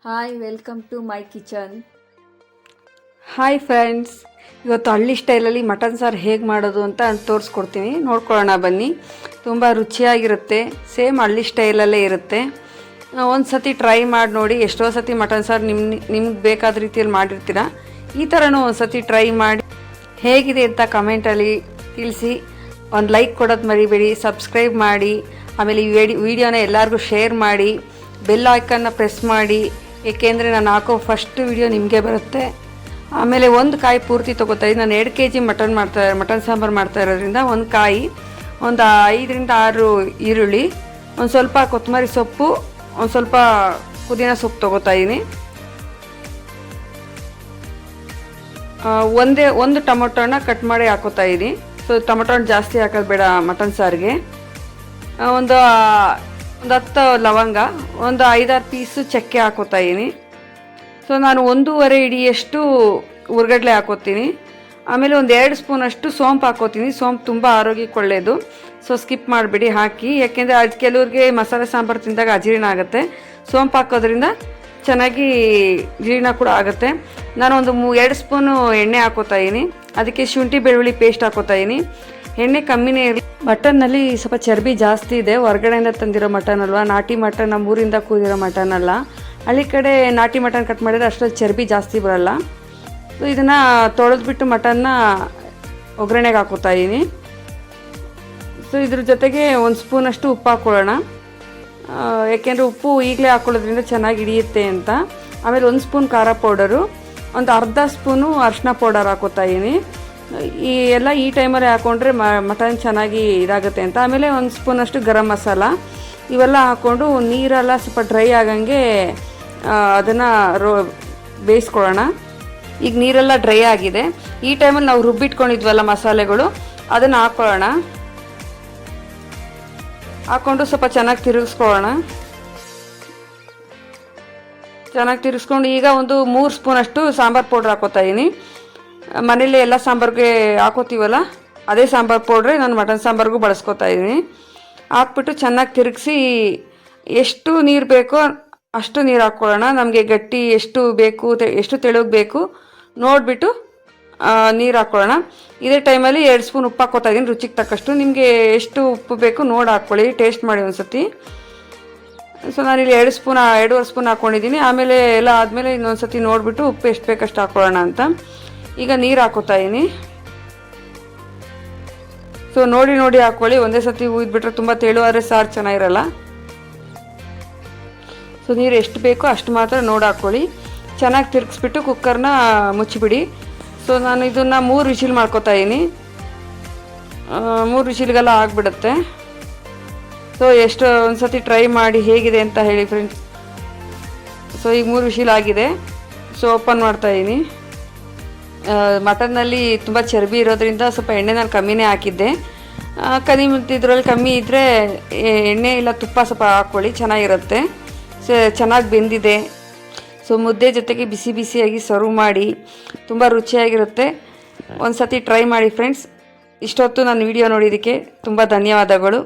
Hi, welcome to my kitchen. Hi friends, ಇವತ್ತು ಹಳ್ಳಿ ಸ್ಟೈಲಲ್ಲಿ ಮಟನ್ ಸಾರು ಹೇಗೆ ಮಾಡೋದು ಅಂತ ತೋರಿಸ್ಕೊಡ್ತೀನಿ. ನೋಡ್ಕೊಳ್ಳೋಣ ಬನ್ನಿ. ತುಂಬ ರುಚಿಯಾಗಿರುತ್ತೆ, ಸೇಮ್ ಹಳ್ಳಿ ಸ್ಟೈಲಲ್ಲೇ ಇರುತ್ತೆ. ಒಂದು ಸತಿ ಟ್ರೈ ಮಾಡಿ ನೋಡಿ. ಎಷ್ಟೋ ಸತಿ ಮಟನ್ ಸಾರು ನಿಮ್ಗೆ ಬೇಕಾದ ರೀತಿಯಲ್ಲಿ ಮಾಡಿರ್ತೀರ. ಈ ಥರನೂ ಒಂದು ಸತಿ ಟ್ರೈ ಮಾಡಿ ಹೇಗಿದೆ ಅಂತ ಕಮೆಂಟಲ್ಲಿ ತಿಳಿಸಿ. ಒಂದು ಲೈಕ್ ಕೊಡೋದು ಮರಿಬೇಡಿ, ಸಬ್ಸ್ಕ್ರೈಬ್ ಮಾಡಿ. ಆಮೇಲೆ ಈ ವಿಡಿಯೋನ ಎಲ್ಲರಿಗೂ ಶೇರ್ ಮಾಡಿ, ಬೆಲ್ ಐಕನ್ನ ಪ್ರೆಸ್ ಮಾಡಿ, ಏಕೆಂದರೆ ನಾನು ಹಾಕೋ ಫಸ್ಟ್ ವಿಡಿಯೋ ನಿಮಗೆ ಬರುತ್ತೆ. ಆಮೇಲೆ ಒಂದು ಕಾಯಿ ಪೂರ್ತಿ ತೊಗೋತಾಯಿದ್ದೀನಿ. ನಾನು 2 kg ಮಟನ್ ಸಾಂಬಾರು ಮಾಡ್ತಾ ಇರೋದ್ರಿಂದ ಒಂದು ಕಾಯಿ, ಒಂದು 5 ರಿಂದ 6 ಈರುಳ್ಳಿ, ಒಂದು ಸ್ವಲ್ಪ ಕೊತ್ತಂಬರಿ ಸೊಪ್ಪು, ಒಂದು ಸ್ವಲ್ಪ ಪುದೀನ ಸೊಪ್ಪು ತೊಗೋತಾಯಿದ್ದೀನಿ. ಒಂದು ಟೊಮೊಟೊನ ಕಟ್ ಮಾಡಿ ಹಾಕೋತಾಯಿದ್ದೀನಿ. ಸೊ ಟೊಮೊಟೊ ಜಾಸ್ತಿ ಹಾಕೋದು ಬೇಡ ಮಟನ್ ಸಾರಿಗೆ. ಒಂದು 10 ಲವಂಗ, ಒಂದು 5-6 ಪೀಸು ಚಕ್ಕೆ ಹಾಕೋತಾಯಿದ್ದೀನಿ. ಸೊ ನಾನು 1.5 ಹಿಡಿಯಷ್ಟು ಹುರ್ಗಡ್ಲೆ ಹಾಕೋತೀನಿ. ಆಮೇಲೆ ಒಂದು 2 ಸ್ಪೂನಷ್ಟು ಸೋಂಪು ಹಾಕೋತೀನಿ. ಸೋಂಪು ತುಂಬ ಆರೋಗ್ಯಕ್ಕೆ ಒಳ್ಳೆಯದು. ಸೊ ಸ್ಕಿಪ್ ಮಾಡಿಬಿಡಿ, ಹಾಕಿ. ಯಾಕೆಂದರೆ ಅದು ಕೆಲವ್ರಿಗೆ ಮಸಾಲೆ ಸಾಂಬಾರು ತಿಂದಾಗ ಅಜೀರ್ಣ ಆಗುತ್ತೆ. ಸೋಂಪು ಹಾಕೋದ್ರಿಂದ ಚೆನ್ನಾಗಿ ಜೀರ್ಣ ಕೂಡ ಆಗುತ್ತೆ. ನಾನೊಂದು 2 ಸ್ಪೂನು ಎಣ್ಣೆ ಹಾಕೋತಾಯಿದ್ದೀನಿ. ಅದಕ್ಕೆ ಶುಂಠಿ ಬೆಳ್ಳುಳ್ಳಿ ಪೇಸ್ಟ್ ಹಾಕೋತಾಯಿದ್ದೀನಿ. ಎಣ್ಣೆ ಕಮ್ಮಿನೇ ಇರಲಿ. ಮಟನ್ನಲ್ಲಿ ಸ್ವಲ್ಪ ಚರ್ಬಿ ಜಾಸ್ತಿ ಇದೆ. ಹೊರಗಡೆಯಿಂದ ತಂದಿರೋ ಮಟನ್ ಅಲ್ವಾ, ನಾಟಿ ಮಟನ್, ನಮ್ಮ ಊರಿಂದ ಕೂದಿರೋ ಮಟನ್ ಅಲ್ಲ. ಹಳ್ಳಿ ಕಡೆ ನಾಟಿ ಮಟನ್ ಕಟ್ ಮಾಡಿದರೆ ಅಷ್ಟೊಂದು ಚರ್ಬಿ ಜಾಸ್ತಿ ಬರೋಲ್ಲ. ಸೊ ಇದನ್ನು ತೊಳೆದ್ಬಿಟ್ಟು ಮಟನ್ನ ಒಗ್ಗರಣೆಗೆ ಹಾಕೋತಾಯಿದ್ದೀನಿ. ಸೊ ಇದ್ರ ಜೊತೆಗೆ 1 ಸ್ಪೂನಷ್ಟು ಉಪ್ಪು ಹಾಕ್ಕೊಳ್ಳೋಣ. ಯಾಕೆಂದರೆ ಉಪ್ಪು ಈಗಲೇ ಹಾಕ್ಕೊಳ್ಳೋದ್ರಿಂದ ಚೆನ್ನಾಗಿ ಹಿಡಿಯುತ್ತೆ ಅಂತ. ಆಮೇಲೆ 1 ಸ್ಪೂನ್ ಖಾರ ಪೌಡರು, ಒಂದು ಅರ್ಧ ಸ್ಪೂನು ಅರಿಶಿನ ಪೌಡರ್ ಹಾಕೋತಾಯಿದ್ದೀನಿ. ಈ ಟೈಮಲ್ಲಿ ಹಾಕ್ಕೊಂಡ್ರೆ ಮಟನ್ ಚೆನ್ನಾಗಿ ಇದಾಗುತ್ತೆ ಅಂತ. ಆಮೇಲೆ 1 ಸ್ಪೂನಷ್ಟು ಗರಂ ಮಸಾಲ, ಇವೆಲ್ಲ ಹಾಕ್ಕೊಂಡು ನೀರೆಲ್ಲ ಸ್ವಲ್ಪ ಡ್ರೈ ಆಗಂಗೆ ಅದನ್ನು ಬೇಯಿಸ್ಕೊಳ್ಳೋಣ. ಈಗ ನೀರೆಲ್ಲ ಡ್ರೈ ಆಗಿದೆ. ಈ ಟೈಮಲ್ಲಿ ನಾವು ರುಬ್ಬಿಟ್ಕೊಂಡಿದ್ವಲ್ಲ ಮಸಾಲೆಗಳು, ಅದನ್ನು ಹಾಕ್ಕೊಳ್ಳೋಣ. ಹಾಕ್ಕೊಂಡು ಸ್ವಲ್ಪ ಚೆನ್ನಾಗಿ ತಿರುಗಿಸ್ಕೊಳ್ಳೋಣ. ಚೆನ್ನಾಗಿ ತಿರುಗಿಸ್ಕೊಂಡು ಈಗ ಒಂದು 3 ಸ್ಪೂನಷ್ಟು ಸಾಂಬಾರು ಪೌಡ್ರ್ ಹಾಕೋತಾಯಿದ್ದೀನಿ. ಮನೇಲಿ ಎಲ್ಲ ಸಾಂಬಾರಿಗೆ ಹಾಕೋತೀವಲ್ಲ, ಅದೇ ಸಾಂಬಾರು ಪೌಡ್ರೆ ನಾನು ಮಟನ್ ಸಾಂಬಾರಿಗೂ ಬಳಸ್ಕೊತಾಯಿದ್ದೀನಿ. ಹಾಕ್ಬಿಟ್ಟು ಚೆನ್ನಾಗಿ ತಿರುಗಿಸಿ, ಎಷ್ಟು ನೀರು ಬೇಕೋ ಅಷ್ಟು ನೀರು ಹಾಕ್ಕೊಳ್ಳೋಣ. ನಮಗೆ ಗಟ್ಟಿ ಎಷ್ಟು ಬೇಕು, ಎಷ್ಟು ತೆಳುಗೆ ಬೇಕು ನೋಡಿಬಿಟ್ಟು ನೀರು ಹಾಕ್ಕೊಳ್ಳೋಣ. ಇದೇ ಟೈಮಲ್ಲಿ 2 ಸ್ಪೂನ್ ಉಪ್ಪು ಹಾಕ್ಕೋತಾಯಿದ್ದೀನಿ, ರುಚಿಗೆ ತಕ್ಕಷ್ಟು. ನಿಮಗೆ ಎಷ್ಟು ಉಪ್ಪು ಬೇಕು ನೋಡಿ ಹಾಕ್ಕೊಳ್ಳಿ, ಟೇಸ್ಟ್ ಮಾಡಿ ಒಂದು ಸತಿ. ಸೊ ನಾನಿಲ್ಲಿ 2.5 ಸ್ಪೂನ್ ಹಾಕ್ಕೊಂಡಿದ್ದೀನಿ. ಆಮೇಲೆ ಎಲ್ಲ ಆದಮೇಲೆ ಇನ್ನೊಂದು ಸತಿ ನೋಡಿಬಿಟ್ಟು ಉಪ್ಪು ಎಷ್ಟು ಬೇಕಷ್ಟು ಹಾಕ್ಕೊಳ್ಳೋಣ ಅಂತ. ಈಗ ನೀರು ಹಾಕೋತಾಯಿದ್ದೀನಿ. ಸೊ ನೋಡಿ ಹಾಕ್ಕೊಳ್ಳಿ. ಒಂದೇ ಸತಿ ಉಯ್ದುಬಿಟ್ರೆ ತುಂಬ ತೆಳುವಾದರೆ ಸಾರು ಚೆನ್ನಾಗಿರಲ್ಲ. ಸೊ ನೀರು ಎಷ್ಟು ಬೇಕೋ ಅಷ್ಟು ಮಾತ್ರ ನೋಡಿ ಹಾಕ್ಕೊಳ್ಳಿ. ಚೆನ್ನಾಗಿ ತಿರುಗಿಸ್ಬಿಟ್ಟು ಕುಕ್ಕರ್ನ ಮುಚ್ಚಿಬಿಡಿ. ಸೊ ನಾನು ಇದನ್ನು 3 ವಿಶಿಲ್ ಮಾಡ್ಕೋತಾಯಿದ್ದೀನಿ. 3 ವಿಶಿಲ್ಗೆಲ್ಲ ಆಗಿಬಿಡುತ್ತೆ. ಸೊ ಒಂದು ಸತಿ ಟ್ರೈ ಮಾಡಿ ಹೇಗಿದೆ ಅಂತ ಹೇಳಿ ಫ್ರೆಂಡ್ಸ್. ಸೊ ಈಗ 3 ವಿಶಿಲ್ ಆಗಿದೆ. ಸೊ ಓಪನ್ ಮಾಡ್ತಾಯಿದ್ದೀನಿ. ಮಟನ್ನಲ್ಲಿ ತುಂಬ ಚರ್ಬಿ ಇರೋದ್ರಿಂದ ಸ್ವಲ್ಪ ಎಣ್ಣೆ ನಾನು ಕಮ್ಮಿನೇ ಹಾಕಿದ್ದೆ. ಇದರಲ್ಲಿ ಕಮ್ಮಿ ಇದ್ದರೆ ಎಣ್ಣೆ ಇಲ್ಲ ತುಪ್ಪ ಸ್ವಲ್ಪ ಹಾಕ್ಕೊಳ್ಳಿ, ಚೆನ್ನಾಗಿರುತ್ತೆ. ಸೊ ಚೆನ್ನಾಗಿ ಬೆಂದಿದೆ. ಸೊ ಮುದ್ದೆ ಜೊತೆಗೆ ಬಿಸಿ ಬಿಸಿಯಾಗಿ ಸರ್ವ್ ಮಾಡಿ, ತುಂಬ ರುಚಿಯಾಗಿರುತ್ತೆ. ಒಂದು ಸತಿ ಟ್ರೈ ಮಾಡಿ ಫ್ರೆಂಡ್ಸ್. ಇಷ್ಟೊತ್ತು ನಾನು ವಿಡಿಯೋ ನೋಡಿದ್ದಕ್ಕೆ ತುಂಬ ಧನ್ಯವಾದಗಳು.